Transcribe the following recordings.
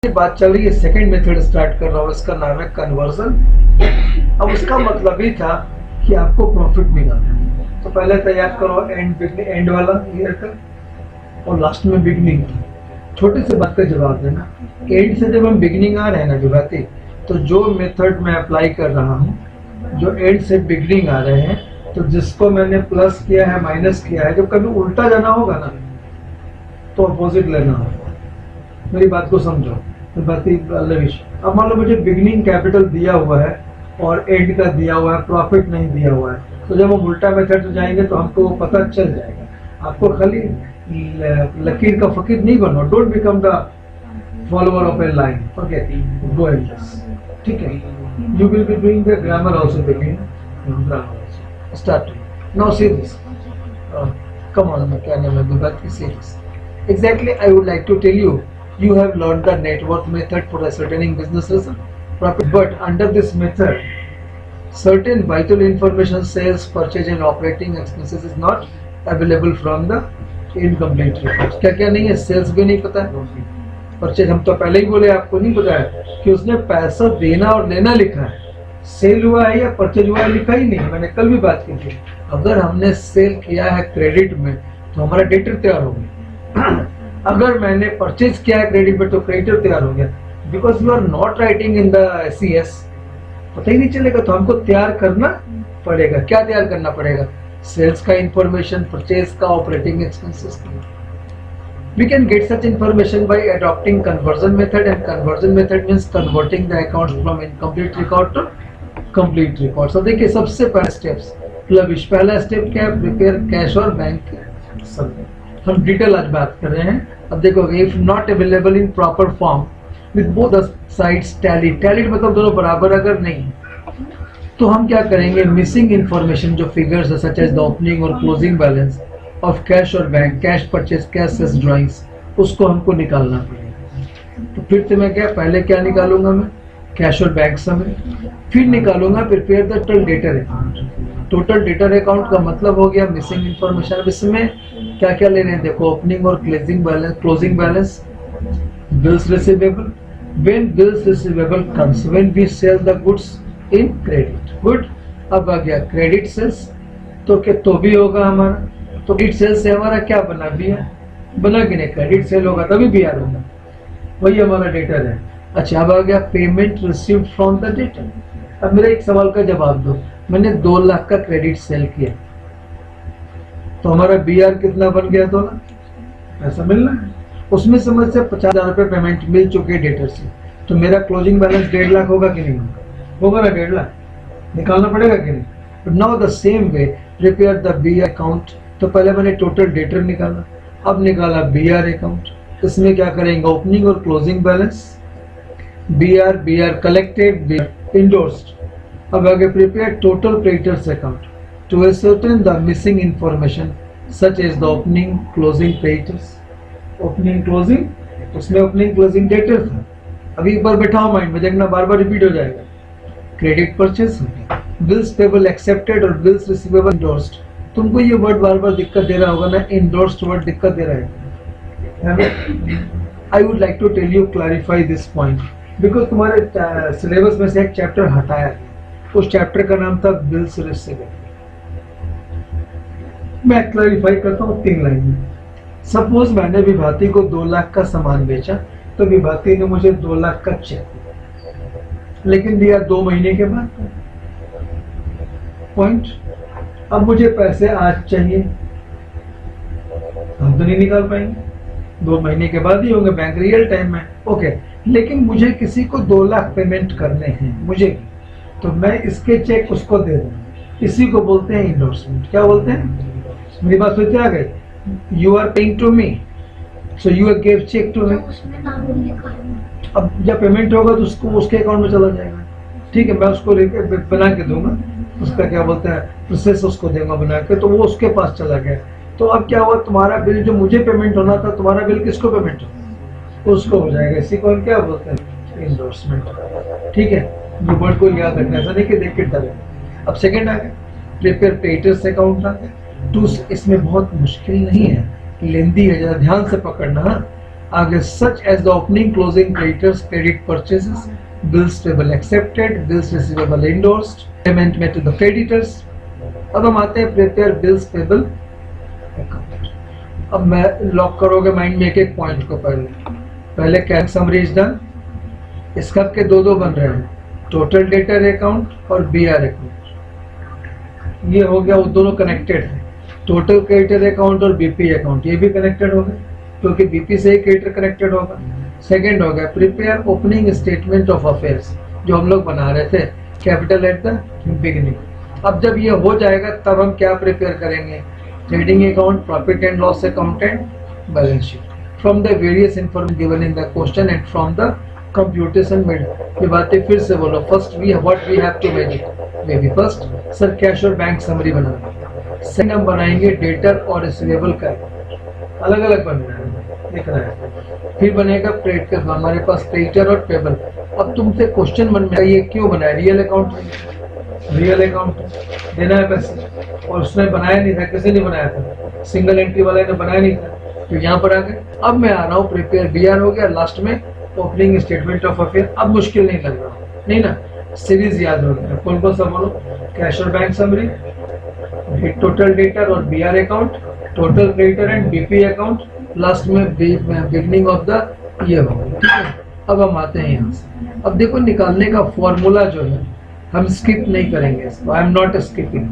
बात चल रही है, सेकंड मेथड स्टार्ट कर रहा हूँ, इसका नाम है कन्वर्जन। अब उसका मतलब ही था कि आपको प्रॉफिट निकालना है, तो पहले तैयार करो एंड वाला ईयर का और लास्ट में बिगनिंग। छोटी सी बात का जवाब देना, एंड से जब हम बिगनिंग आ रहे हैं ना विभाती, तो जो मेथड मैं अप्लाई कर रहा हूँ, जो एंड से बिगनिंग आ रहे हैं, तो जिसको मैंने प्लस किया है माइनस किया है, जब कभी उल्टा जाना होगा ना तो अपोजिट लेना होगा। मेरी बात को समझो। अब मान लो मुझे बिगनिंग कैपिटल दिया हुआ है और एंड का दिया हुआ है, प्रॉफिट नहीं दिया हुआ है, तो जब हम उल्टा मेथड में जाएंगे तो हमको पता चल जाएगा। आपको खाली लकीर का फकीर नहीं बनो, don't become the follower of a line, okay, go and this, ठीक है। You will be doing the grammar also, begin grammar also, start now see this, come on, क्या नाम है Vibhati, see this. Exactly, I would like to tell you, you have learned the net worth method for ascertaining business result, profit, but under this method, certain vital information, sales, purchase and operating expenses is not available from the incomplete records. क्या क्या नहीं है, sales भी नहीं पता है, purchase हम तो पहले ही बोले, आपको नहीं पता है कि उसने पैसा देना और लेना लिखा है, सेल हुआ है या परचेज हुआ है लिखा ही नहीं। मैंने कल भी बात की थी, अगर हमने सेल किया है क्रेडिट में तो हमारा डेटर तैयार हो गया, अगर मैंने परचेज किया है क्रेडिट में तो क्रेडिटर तैयार हो गया, because you are not writing in the SES, पता ही नहीं चलेगा। तो हमको तैयार करना पड़ेगा। क्या तैयार करना पड़ेगा? सेल्स का इंफॉर्मेशन, परचेज का, ऑपरेटिंग एक्सपेंसेस का। We can get such information by adopting conversion method, and conversion method means converting the accounts from incomplete record to complete record. So देखिए, सबसे पहला स्टेप्स, पहला स्टेप क्या है? प्रिपेयर कैश और bank सब। हम डिटेल आज बात कर रहे हैं। अब देखो, if not available in proper form with both the sides tally, tally मतलब दोनों बराबर अगर नहीं, तो हम क्या करेंगे? मिसिंग इंफॉर्मेशन जो फिगर्स है, सच एज द ओपनिंग और क्लोजिंग बैलेंस ऑफ कैश और bank, cash purchase, cash sales drawings, उसको हमको निकालना पड़ेगा। तो फिर से मैं पहले क्या निकालूंगा? मैं कैश और बैंक समरी, फिर निकालूंगा prepare the total debtor account. Total debtor account का मतलब हो गया मिसिंग इंफॉर्मेशन। अब इसमें क्या क्या ले रहे हैं? देखो, ओपनिंग और closing balance, bills receivable, when bills receivable comes when we sell the goods in credit, good. अब आ गया क्रेडिट सेल्स, तो क्या तो भी होगा हमारा, तो क्रेडिट सेल्स से हमारा क्या बना? BR बना कि नहीं? क्रेडिट सेल होगा तभी BR होगा, वही हमारा डेटर है। अच्छा, अब आ गया payment received from the debtor. अब मेरा एक सवाल का जवाब दो, मैंने 2 लाख का क्रेडिट सेल किया, तो हमारा BR कितना बन गया? 2 लाख ऐसा मिलना है। उसमें से मुझसे 50,000 रुपये पेमेंट मिल चुके डेटर से, तो मेरा क्लोजिंग बैलेंस 1.5 लाख होगा कि नहीं होगा? ना 1.5 लाख निकालना पड़ेगा कि नहीं? But now the same way, prepare the BR account. तो पहले मैंने टोटल डेटर निकाला, अब निकाला BR अकाउंट। इसमें क्या करेंगे? ओपनिंग और closing balance, BR collected, BR endorsed. अब आगे prepare total creditors account to ascertain the missing information such as the opening closing creditors, opening closing, उसमें opening closing debtor था। अभी एक बार बैठाओ माइंड में, देखना बार बार रिपीट हो जाएगा। Credit purchase, bills payable accepted और बिल्स रिसीवेबल इंडोर्स्ड। तुमको ये वर्ड बार बार दिक्कत दे रहा होगा ना, इंडोर्स्ड वर्ड दिक्कत दे रहा है। I would like to tell you, clarify this point, because तुम्हारे सिलेबस में से एक चैप्टर हटाया गया, उस चैप्टर का नाम था बिल्स रिसीवेबल। मैं क्लैरिफाई करता हूँ 3 लाइन में। सपोज मैंने विभाती को 2 लाख का सामान बेचा, तो विभाती ने मुझे 2 लाख का चेक दिया, लेकिन दिया 2 महीने के बाद। पॉइंट। अब मुझे पैसे आज चाहिए, हम तो नहीं निकाल पाएंगे, 2 महीने के बाद ही होंगे, बैंक रियल टाइम में, ओके। लेकिन मुझे किसी को 2 लाख पेमेंट करने हैं मुझे, तो मैं इसके चेक उसको दे दूंगा। इसी को बोलते हैं इंडोर्समेंट। क्या बोलते हैं? मेरी बात सोच आ गई? You are paying to me, so you give cheque to me. अब जब पेमेंट होगा तो उसको उसके अकाउंट में चला जाएगा, ठीक है। मैं उसको बना के दूंगा, उसका क्या बोलते हैं, प्रोसेस उसको देगा बना के, तो वो उसके पास चला गया। तो अब क्या हुआ? तुम्हारा बिल जो मुझे पेमेंट होना था, तुम्हारा बिल किसको पेमेंट होगा? उसको हो जाएगा। इसी को हम क्या बोलते हैं? इंडोर्समेंट, ठीक है। ये वर्ड को याद रखना, ऐसा नहीं कि देख के डरे। अब सेकेंड आ गया प्रिपेयर क्रेडिटर्स अकाउंट आ गया। तो इसमें बहुत मुश्किल नहीं है, लेंदी है, जरा ध्यान से पकड़ना। आगे such as the opening closing creditors credit purchases bills payable accepted bills receivable endorsed payment made to the creditors. अब हम आते हैं प्रिपेयर बिल्स पेबल अकाउंट। अब मैं लॉक करोगे माइंड में एक एक पॉइंट को पहले कैश समरी इज डन। इसका के दो बन रहे हैं, टोटल डेटर अकाउंट और बीआर अकाउंट। ये हो गया, वो दोनों कनेक्टेड है। टोटल क्रेडिटर अकाउंट और बीपी अकाउंट ये भी कनेक्टेड हो गए क्योंकि बीपी से ही क्रेडिटर कनेक्टेड होगा। सेकंड हो गया prepare opening statement of affairs, जो हम लोग बना रहे थे कैपिटल एट द बिगिनिंग। अब जब ये हो जाएगा तब हम क्या प्रिपेयर करेंगे, trading account, profit and loss account and balance sheet from the various information given in the question and from the computation made. ये बातें फिर से बोलो। First we what we have to make it, may be first sir cash और bank summary बनाना। Second हम बनाएंगे debtor और रिसीवेबल का, अलग अलग बनना है, लिखना है। फिर बनेगा क्रेडिट का, हमारे पास क्रेडिटर और पेबल। अब तुमसे क्वेश्चन बन में ये क्यों बनाया, रियल अकाउंट, रियल अकाउंट देना है पैसे और उसने बनाया नहीं था, किसी ने बनाया था, सिंगल एंट्री वाले ने बनाया नहीं था, तो यहाँ पर आ गए। अब मैं आ रहा हूँ प्रिपेयर बीआर हो गया, लास्ट में ओपनिंग स्टेटमेंट ऑफ अफेयर। अब मुश्किल नहीं लग रहा, नहीं ना, सीरीज याद हो गया। कौन कौन सा बोलो, कैश और बैंक समरी, टोटल डेटर और BR account, total creditor and BP account, last में बिगनिंग ऑफ द ईयर हो गया। ठीक है, अब हम आते हैं यहाँ से। अब देखो निकालने का फॉर्मूला जो है हम स्किप नहीं करेंगे इसको, आई एम नॉट स्किपिंग,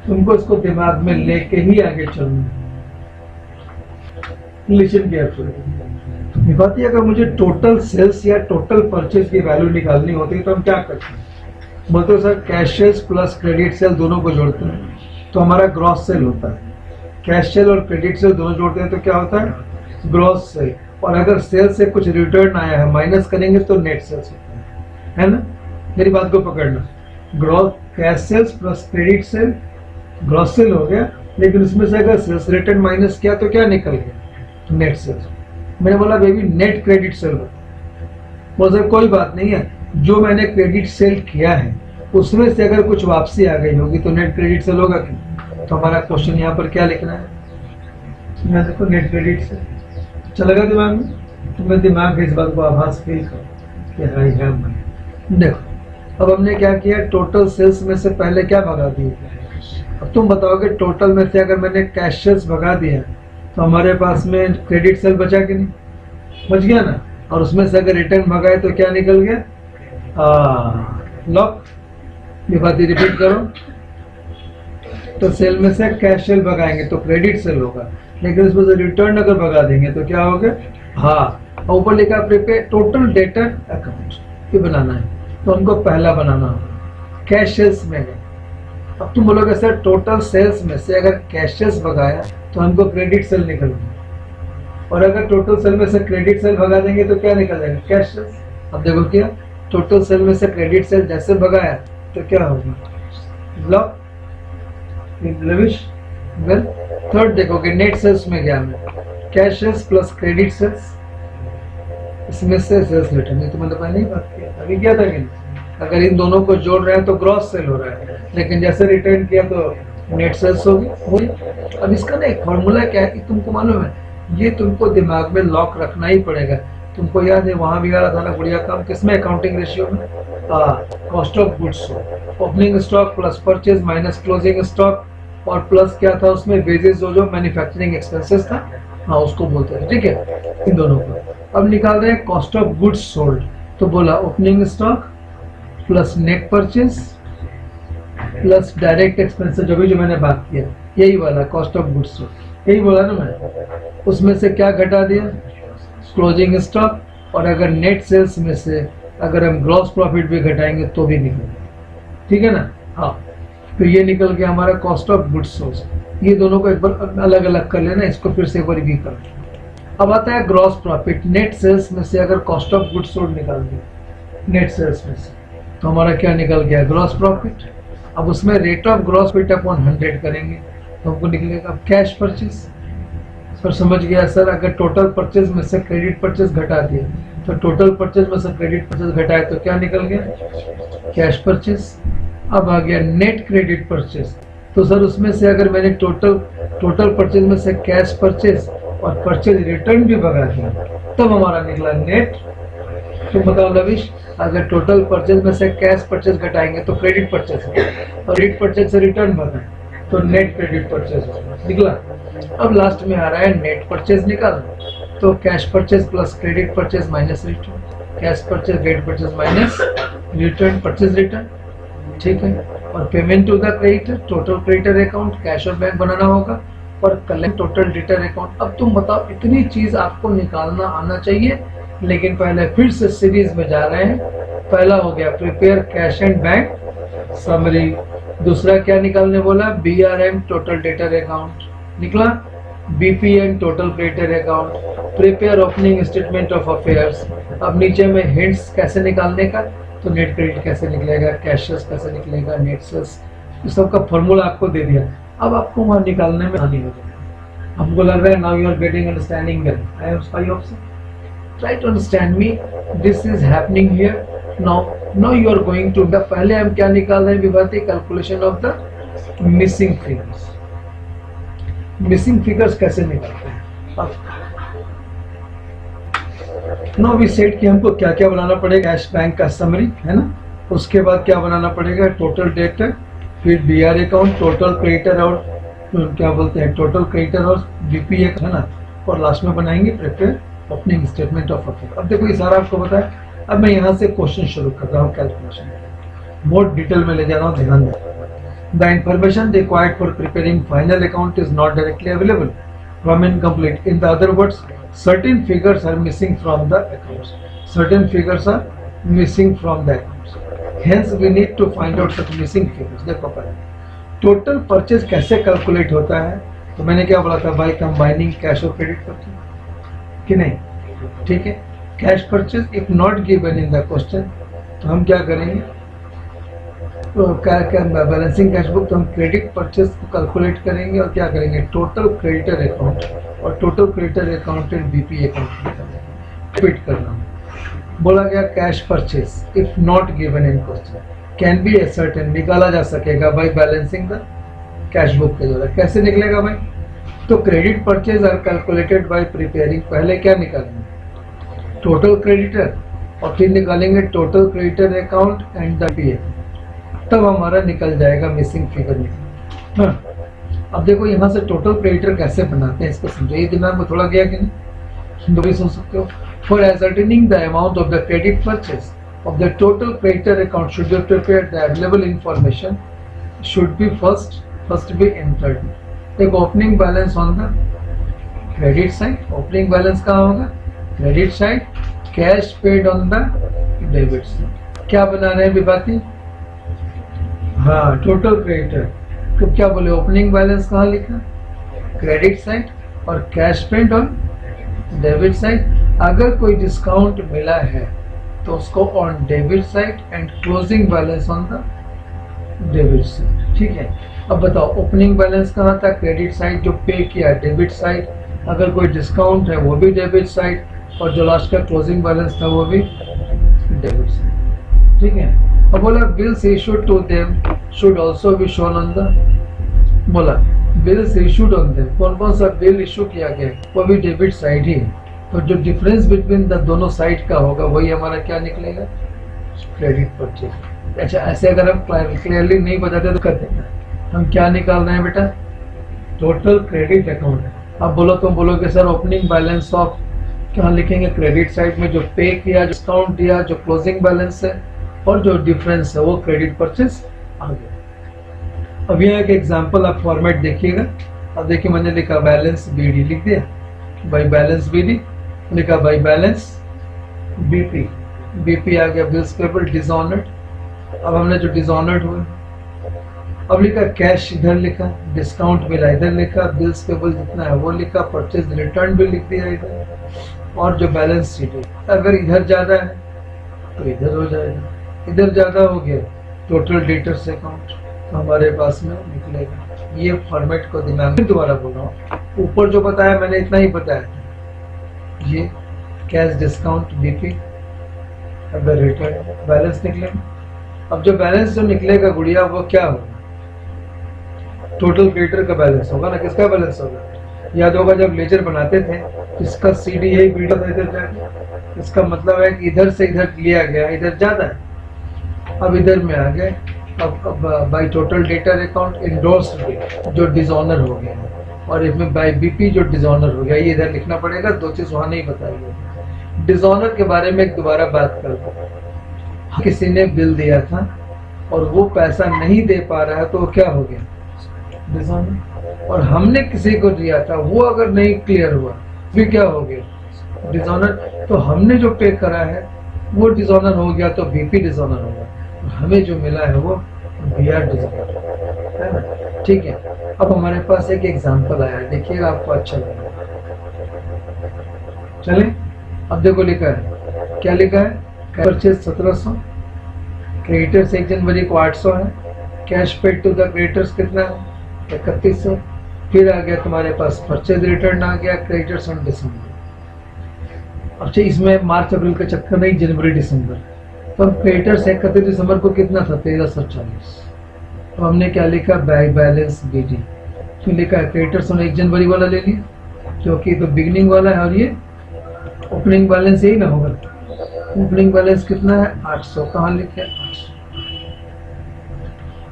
तुमको इसको दिमाग में लेके ही आगे चलना है। Listen carefully. बात अगर मुझे टोटल सेल्स या टोटल परचेज की वैल्यू निकालनी होती है तो हम क्या करते हैं, बोलते हो sir cash sales plus credit sale दोनों को जोड़ते हैं तो हमारा ग्रॉस सेल होता है। कैश सेल और क्रेडिट सेल दोनों जोड़ते हैं तो क्या होता है, ग्रॉस सेल। और अगर सेल से कुछ रिटर्न आया है माइनस करेंगे तो नेट सेल्स होता है ना। मेरी बात को पकड़ना, gross cash sales plus credit sale gross sale हो गया, लेकिन उसमें से अगर सेल्स रिटर्न माइनस किया तो क्या निकल गया, नेट सेल्स। मैंने बोला बेबी नेट क्रेडिट सेल बोल सर कोई बात नहीं है, जो मैंने क्रेडिट सेल किया है उसमें से अगर कुछ वापसी आ गई होगी तो नेट क्रेडिट सेल होगा क्यों। तो हमारा क्वेश्चन यहाँ पर क्या लिखना है, यहाँ देखो नेट क्रेडिट सेल। चलेगा दिमाग में, तुम्हें दिमाग के इस बात को आभास फील करो कि हाई है मैं। देखो अब हमने क्या किया, टोटल सेल्स में से पहले क्या भगा दिए। अब तुम बताओगे टोटल में से अगर मैंने कैश सेल्स भगा दिया तो हमारे पास में क्रेडिट सेल बचा कि नहीं, बच गया ना। और उसमें से अगर रिटर्न भगाए तो क्या निकल गया, लॉक। ये बात रिपीट करो, तो सेल में से कैश सेल भगाएंगे तो क्रेडिट सेल होगा, लेकिन उसमें से रिटर्न अगर भगा देंगे तो क्या होगा, हाँ। ऊपर लिखा प्रिपेयर टोटल डेटर अकाउंट, ये बनाना है तो हमको पहला बनाना होगा कैश सेल्स में है। अब तुम बोलोगे सर टोटल सेल्स में से अगर कैश सेल्स भगाया तो हमको क्रेडिट सेल निकल गया, और अगर टोटल सेल में से क्रेडिट सेल भगा देंगे तो क्या निकल जाएगा, कैश सेल्स। अब देखो क्या, टोटल सेल में से क्रेडिट सेल जैसे भगाया तो क्या होगा, लॉक। वेल थर्ड देखोगे नेट सेल्स में क्या है, cash sales plus credit sales, इसमें से सेल्स रिटर्न। ये तो मतलब पहले ही बात किया, अभी क्या था कि अगर इन दोनों को जोड़ रहे हैं तो ग्रॉस सेल हो रहा है, लेकिन जैसे रिटर्न किया तो नेट सेल्स होगी। अब इसका ना एक फॉर्मूला क्या है कि तुमको मालूम है, ये तुमको दिमाग में लॉक रखना ही पड़ेगा। तुमको याद है वहां भी आ रहा था ना बढ़िया काम, किसमें, अकाउंटिंग रेशियो में, cost of goods, opening stock plus purchase minus closing stock, और प्लस क्या था उसमें वेजेस जो मैन्युफैक्चरिंग एक्सपेंसेस था, हाँ उसको बोलते हैं। ठीक है, इन दोनों को अब निकाल रहे हैं कॉस्ट ऑफ गुड्स सोल्ड। तो बोला opening stock plus net purchase plus direct expenses, जो मैंने बात किया यही वाला कॉस्ट ऑफ गुड्स सोल्ड, यही बोला ना मैं। उसमें से क्या घटा दिया, क्लोजिंग स्टॉक, और अगर नेट सेल्स में से अगर हम ग्रॉस प्रॉफिट भी घटाएंगे तो भी निकलेगा। ठीक है ना, हाँ। तो ये निकल गया हमारा कॉस्ट ऑफ गुड्स सोल्ड। ये दोनों को एक बार अलग अलग कर लेना, इसको फिर से एक बार रिव्यू कर लेना। अब आता है ग्रॉस प्रॉफिट। नेट सेल्स में से अगर कॉस्ट ऑफ गुड्स सोल्ड निकाल दिया नेट सेल्स में से तो हमारा क्या निकल गया, ग्रॉस प्रॉफिट। अब उसमें rate of gross profit upon 100 करेंगे तो हमको निकलेगा कैश परचेज। सर समझ गया सर, अगर टोटल परचेज में से क्रेडिट परचेज घटा दिया तो टोटल परचेज में से क्रेडिट परचेज घटाए तो क्या निकल गया, कैश परचेज। अब आ गया नेट क्रेडिट परचेज। तो सर उसमें से अगर मैंने टोटल परचेज में से कैश परचेज और परचेज रिटर्न भी भगा दिया तब हमारा निकला नेट। तो बताओ लविश, अगर टोटल परचेज में से कैश परचेज घटाएंगे तो क्रेडिट परचेज है, और क्रेडिट परचेज से रिटर्न भरना है तो नेट क्रेडिट परचेज निकला। अब लास्ट में आ रहा है नेट परचेज निकाल, तो cash purchase plus credit purchase minus return, cash purchase credit purchase minus return purchase return, ठीक है। और payment to the creditor, total creditor account cash और बैंक बनाना होगा, और कलेक्ट टोटल डेटर अकाउंट। अब तुम बताओ, इतनी चीज आपको निकालना आना चाहिए, लेकिन पहले फिर से सीरीज में जा रहे हैं। पहला हो गया prepare cash and bank summary, दूसरा क्या निकालने बोला, BRM टोटल डेटर अकाउंट निकला, BPN total creditor account, prepare opening statement of affairs. अब नीचे में हिंट्स कैसे निकालने का, तो नेट क्रेडिट कैसे निकलेगा, कैशेस कैसे निकलेगा, नेट सेल्स, इस सब का फॉर्मूला आपको दे दिया। अब आपको वहां निकालने में आनी होगी। हमको लग रहा है now you are getting understanding well. I have 5 option, try to understand me, this is happening here. Now you are going to the, पहले हम क्या निकाल रहे हैं विभाती, calculation of the missing figures. Missing figures कैसे निकालते हैं, अब नो वी सेट कि हमको क्या क्या बनाना पड़ेगा, कैश बैंक का समरी है ना, उसके बाद क्या बनाना पड़ेगा, टोटल डेटर, फिर BR अकाउंट, टोटल क्रेडिटर और क्या बोलते हैं टोटल क्रेडिटर और BPA है ना, और लास्ट में बनाएंगे prepare opening statement of affair. अब देखो ये सारा आपको बताया। अब मैं यहाँ से क्वेश्चन शुरू कर रहा हूँ, कैलकुलेशन बहुत डिटेल में ले जा रहा हूँ, ध्यान दें। The information required for preparing final account is not directly available from incomplete. In the other words, certain figures are missing from the accounts. Certain figures are missing from the accounts. Hence, we need to find out such missing figures. देखो पहले total purchase कैसे calculate होता है, तो मैंने क्या बोला था भाई, कंबाइनिंग कैश और क्रेडिट परचेज कि नहीं, ठीक है। Cash purchase if not given in the question, तो हम क्या करेंगे, तो क्या बैलेंसिंग कैश बुक, तो हम क्रेडिट परचेज को कैलकुलेट करेंगे और क्या करेंगे, टोटल क्रेडिटर अकाउंट और total creditor account and BPA account fit करना। बोला गया cash purchase if not given in question can be ascertain, निकाला जा सकेगा by balancing the cash book के द्वारा। कैसे निकलेगा भाई, तो credit purchase are calculated by preparing, पहले क्या निकालेंगे, टोटल क्रेडिटर, और फिर निकालेंगे total creditor account and the BPA, तब हमारा निकल जाएगा मिसिंग फिगर निकल। हाँ, अब देखो यहाँ से टोटल क्रेडिटर कैसे बनाते हैं, इसको समझो, ये दिमाग में थोड़ा गया कि नहीं, तो भी सुन सकते हो। For ascertaining the amount of the credit purchase of the total creditor account should be prepared, the available information should be first be entered. एक opening balance on the credit side, opening balance कहाँ होगा, credit side, cash paid on the debit side. क्या बना रहे हैं विभाती, हाँ total creditor, तो क्या बोले, ओपनिंग बैलेंस कहाँ लिखा, क्रेडिट साइड, और cash paid on debit side. अगर कोई डिस्काउंट मिला है तो उसको on debit side and closing balance on the debit side, ठीक है। अब बताओ ओपनिंग बैलेंस कहाँ था, क्रेडिट साइड, जो पे किया डेबिट साइड, अगर कोई डिस्काउंट है वो भी डेबिट साइड, और जो लास्ट का क्लोजिंग बैलेंस था वो भी डेबिट साइड, ठीक है। अब बोला bills issued to them should also be shown on the, बोला बिल्स इशूड ऑन देम, कौन कौन सा बिल इशू किया गया वो भी डेबिट साइड ही, तो जो डिफरेंस बिटवीन द दोनों साइड का होगा वही हमारा क्या निकलेगा, क्रेडिट परचेज। अच्छा, ऐसे अगर हम क्लियरली नहीं बताते तो कर देना, हम क्या निकाल रहे हैं बेटा, टोटल क्रेडिट अकाउंट। अब बोलो, तुम बोलोगे सर ओपनिंग बैलेंस ऑफ, क्या लिखेंगे, क्रेडिट साइड में जो पे किया, डिस्काउंट दिया, जो क्लोजिंग बैलेंस है और जो डिफरेंस है वो क्रेडिट परचेज आ गया। अब यहाँ एक एग्जांपल आप फॉर्मेट देखिएगा। अब देखिए मैंने लिखा बैलेंस BD, लिख दिया बाई बैलेंस BD, लिखा बाई बैलेंस BP आ गया, बिल्स पेबल डिसऑनर्ड। अब हमने जो डिसऑनर्ड हुए, अब लिखा कैश इधर लिखा, डिस्काउंट मिला इधर लिखा, बिल्स पेबल जितना है वो लिखा, परचेज रिटर्न भी लिख दिया इधर, और जो बैलेंस शीट है अगर इधर ज्यादा है तो इधर हो जाएगा, इधर ज्यादा हो गया टोटल डेटर्स अकाउंट, तो हमारे पास में निकलेगा। ये फॉर्मेट को दिमाग में दोबारा बोल रहा हूँ, ऊपर जो बताया मैंने इतना ही बताया था, ये कैश डिस्काउंट BP, अगर रिटर्न बैलेंस निकलेगा। अब जो बैलेंस जो निकलेगा गुड़िया वो क्या होगा, टोटल क्रेडिटर का बैलेंस होगा ना, किसका बैलेंस होगा, याद होगा जब लेजर बनाते थे इसका सीडी यही वीडियो देते थे, इसका मतलब है कि इधर से इधर लिया गया, इधर ज्यादा है, अब इधर में आ गए। अब by total debtor account endorsed जो डिसऑनर हो गया, और इसमें बाई बीपी जो डिसऑनर हो गया, ये इधर लिखना पड़ेगा, दो चीज वहां नहीं बताई गई। डिसऑनर के बारे में एक दोबारा बात करते हैं। किसी ने बिल दिया था और वो पैसा नहीं दे पा रहा है तो वो क्या हो गया, डिसऑनर। और हमने किसी को दिया था वो अगर नहीं क्लियर हुआ फिर क्या हो गया, डिसऑनर। तो हमने जो पे करा है वो डिसऑनर हो गया तो बीपी डिसऑनर होगा, हमें जो मिला है वो बीआर डिसऑनर है ना। ठीक है, अब हमारे पास एक एग्जांपल आया है, देखिएगा आपको अच्छा लगेगा। चले, अब देखो लिखा है, क्या लिखा है, परचेज 1700, क्रेडिटर्स 1 जनवरी को 800 है, cash paid to the creditors कितना है 3100। फिर आ गया तुम्हारे पास परचेज रिटर्न आ गया क्रेडिटर्स ऑन दिसंबर। अच्छा, इसमें मार्च अप्रैल का चक्कर नहीं, जनवरी दिसंबर। तो अब क्रेडिटर्स 31 दिसंबर को कितना था 1340। तो हमने क्या लिखा, बैंक बैलेंस बीडी। क्यों लिखा है, क्रेडिटर्स ऑन 1 जनवरी वाला ले लिया क्योंकि तो बिगिनिंग वाला है, और ये ओपनिंग बैलेंस यही ना होगा। ओपनिंग बैलेंस कितना है 800, कहाँ लिखे 800।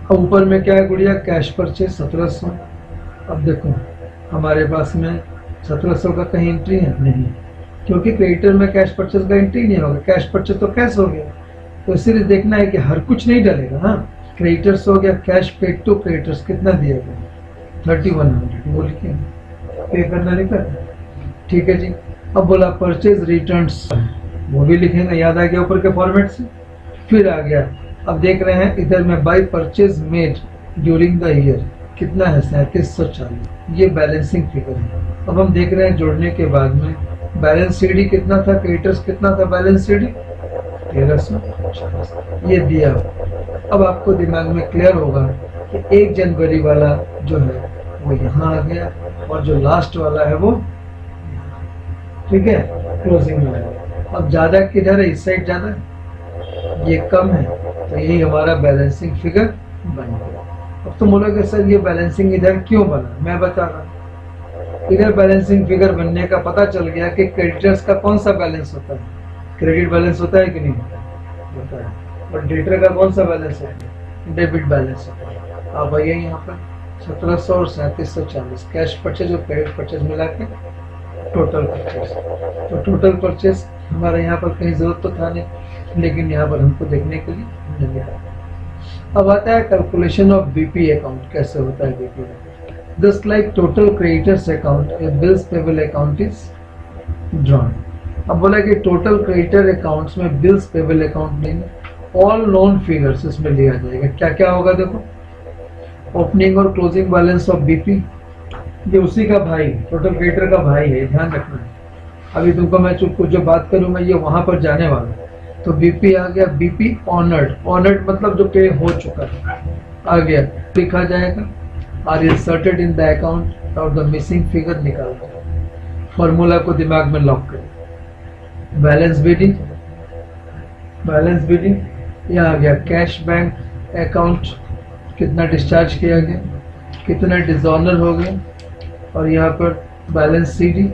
अब ऊपर में क्या है गुड़िया, कैश परचेज 1700। अब देखो हमारे पास में 1700 का कहीं एंट्री है नहीं, क्योंकि क्रेडिटर में कैश परचेज का एंट्री नहीं होगा, कैश परचेज तो कैश हो गया। तो इसीलिए देखना है कि हर कुछ नहीं डलेगा। हाँ, क्रेडिटर्स हो गया, कैश पेड टू क्रेडिटर्स कितना दिया गया 3100, वो लिखे पे करना लिखा, ठीक है जी। अब बोला परचेज रिटर्न्स, वो भी लिखेंगे, याद आ गया ऊपर के फॉर्मेट से। फिर आ गया, अब देख रहे हैं इधर में by purchase made during the year कितना है 3740, ये बैलेंसिंग फिगर है। अब हम देख रहे हैं जोड़ने के बाद में बैलेंस सीडी कितना था, क्रेडिटर्स कितना था बैलेंस सीडी 1340, ये दिया। अब आपको दिमाग में क्लियर होगा कि 1 जनवरी वाला जो है वो यहाँ आ गया और जो लास्ट वाला है वो, ठीक है, क्लोजिंग में आएगा। अब ज्यादा किधर है, इस साइड ज्यादा है, ये कम है, तो यही हमारा बैलेंसिंग फिगर बन गया। अब तुम बोलोगे सर ये बैलेंसिंग इधर क्यों बना, मैं बता रहा हूँ। इधर बैलेंसिंग फिगर बनने का पता चल गया कि क्रेडिटर्स का कौन सा बैलेंस होता है, क्रेडिट बैलेंस होता है कि नहीं होता है, और डेटर का कौन सा बैलेंस होता है, डेबिट बैलेंस होता है। अब आइए यहाँ पर 1700 और 3740 कैश परचेज और क्रेडिट परचेज मिला के टोटल परचेज। तो टोटल परचेज हमारे यहाँ पर कहीं जरूरत तो था नहीं, लेकिन यहाँ पर हमको देखने के लिए मिल गया। अब आता है कैलकुलेशन ऑफ बीपी अकाउंट, कैसे होता है BP. Just like total creditors account, A bills payable account is drawn. अब बोला कि टोटल क्रेडिटर अकाउंट्स में बिल्स पेबल अकाउंट नहीं, ऑल नोन फिगर्स इसमें लिया जाएगा। क्या क्या होगा देखो, ओपनिंग और क्लोजिंग बैलेंस ऑफ बीपी, ये उसी का भाई, टोटल क्रेडिटर का भाई है, ध्यान रखना है। अभी तुमको मैं कुछ जो बात करूंगा ये वहां पर जाने वाला है। तो बीपी आ गया, बीपी ऑनर्ड, ऑनर्ड मतलब जो पे हो चुका है आ गया, लिखा जाएगा are inserted in the account और द मिसिंग फिगर निकाल दो। फॉर्मूला को दिमाग में लॉक करें, बैलेंस बीडी, बैलेंस बीडी, यह आ गया कैश बैंक अकाउंट, कितना डिस्चार्ज किया गया, कितना डिसऑनर हो गया, और यहाँ पर बैलेंस सीडी,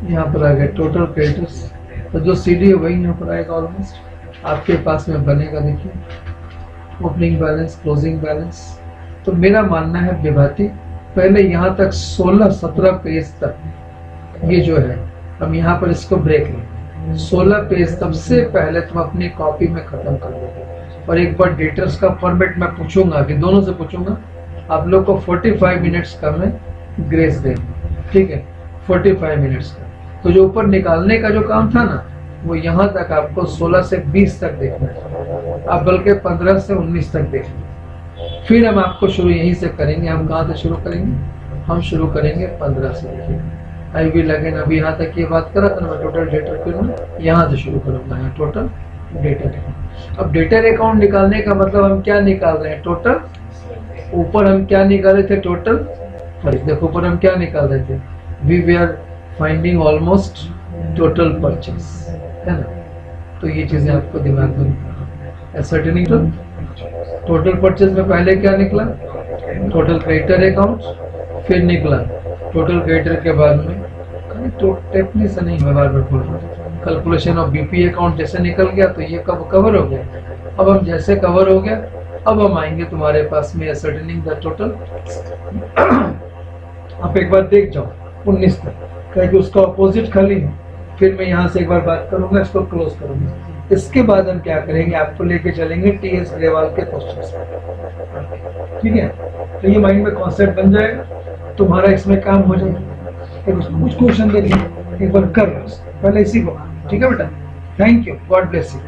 यहाँ पर आ गया टोटल क्रेडिटर्स। तो जो सीडी है वही यहाँ पर आएगा, ऑलमोस्ट आपके पास में बनेगा। देखिए ओपनिंग बैलेंस, क्लोजिंग बैलेंस। तो मेरा मानना है विभाती, पहले यहाँ तक 16-17 पेज तक ये जो है, हम यहाँ पर इसको ब्रेक लें, 16 पेज सबसे पहले तुम अपनी कॉपी में खत्म कर दोगे। और एक बार डेटर्स का फॉर्मेट मैं पूछूंगा कि दोनों से पूछूंगा, आप लोग को 45 मिनट्स का मैं ग्रेस दे, ठीक है, 45 मिनट्स का। तो जो ऊपर निकालने का जो काम था ना, वो यहाँ तक आपको 16 से 20 तक देखना है, आप बल्कि 15 से 19 तक देखना। फिर हम आपको शुरू यहीं से करेंगे। हम कहाँ से शुरू करेंगे, हम शुरू करेंगे 15 से। देखिए आई विल अगेन, अभी यहाँ तक ये बात करा था ना मैं, टोटल डेटर फिर यहाँ से शुरू करूंगा, यहाँ टोटल डेटर। अब डेटर अकाउंट निकालने का मतलब हम क्या निकाल रहे हैं, टोटल। ऊपर हम क्या निकाल रहे थे, टोटल। देखो ऊपर हम क्या निकाल रहे थे, we way are finding almost total purchase, है ना। तो ये चीजें आपको दिमाग में एसर्टेनिंग। टोटल परचेज में पहले क्या निकला, टोटल क्रेडिटर अकाउंट, फिर निकला टोटल क्रेडिटर के बाद में तो टेक्निक से नहीं, मैं बार बार बोल रहा हूँ, कैलकुलेशन ऑफ बीपी अकाउंट जैसे निकल गया तो ये कब कवर हो गया। अब हम जैसे कवर हो गया, अब हम आएंगे तुम्हारे पास में असर्टेनिंग द टोटल। आप एक बार देख जाओ 19 तक, क्या कि उसका अपोजिट खाली है। फिर मैं यहाँ से एक बार बात करूंगा, इसको क्लोज करूंगा। इसके बाद हम क्या करेंगे, आपको लेके चलेंगे टीएस ग्रेवाल के क्वेश्चंस पे, ठीक है। तो ये माइंड में कॉन्सेप्ट बन जाएगा, तुम्हारा इसमें काम हो जाएगा। उसको कुछ क्वेश्चन देंगे, एक बार कर लो पहले इसी को, ठीक है बेटा। Thank you, God bless you.